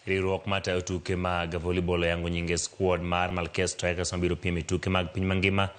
Riwruok matayo tuke mag volleyball yango nyinge squad mar Malkia Strikers mabiro piem e tuke mag piny mangima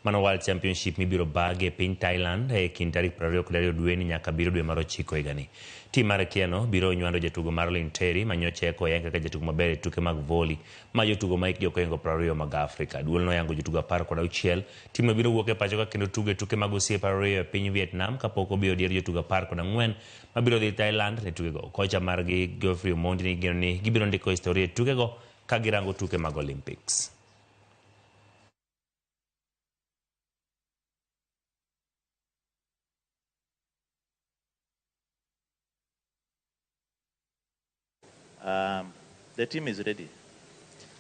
mano World Championship mibiro bag e piny Thailand e kind tarik 22 dwe ni nyaka 7 dwe mar 9 higani. Tim mar Kieno biro nywando jatugo mar Linteri manyoche ko yango kaka jatugo maber e tuke mag volley ma jotugo ma hikgi okoingo 20 mag Afrika. Duol no yango jotugo 16. Tim no biro wuok e pacho ka kendo tuke mag osiepe 2 e piny Vietnam kapok obiro dier jotugo 14 mabiro dhi Thailand ne tuke go. Kocha margi Geoffrey Omondi ni geno ni gibiro ndiko historia e tuke go ka girango tuke mag Olympics. The team is ready.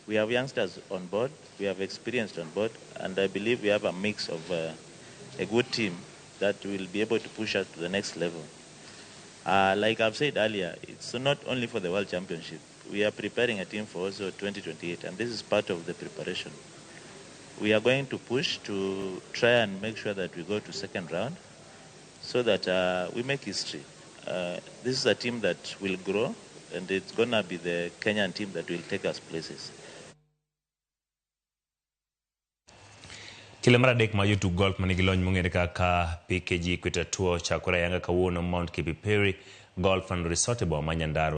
We have youngsters on board, we have experienced on board, and I believe we have a mix of a good team that will be able to push us to the next level. Like I've said earlier, it's not only for the World Championship. We are preparing a team for also 2028, and this is part of the preparation. We are going to push to try and make sure that we go to second round so that we make history. This is a team that will grow, and it's going to be the Kenyan team that will take us places. Kile mara dek ma YouTube golf manigi lony mong'ere kaka PKG Equator Tour chakore yanga kawuono Mount Kipipiri Golf and Resort e boma ma Nyandarua.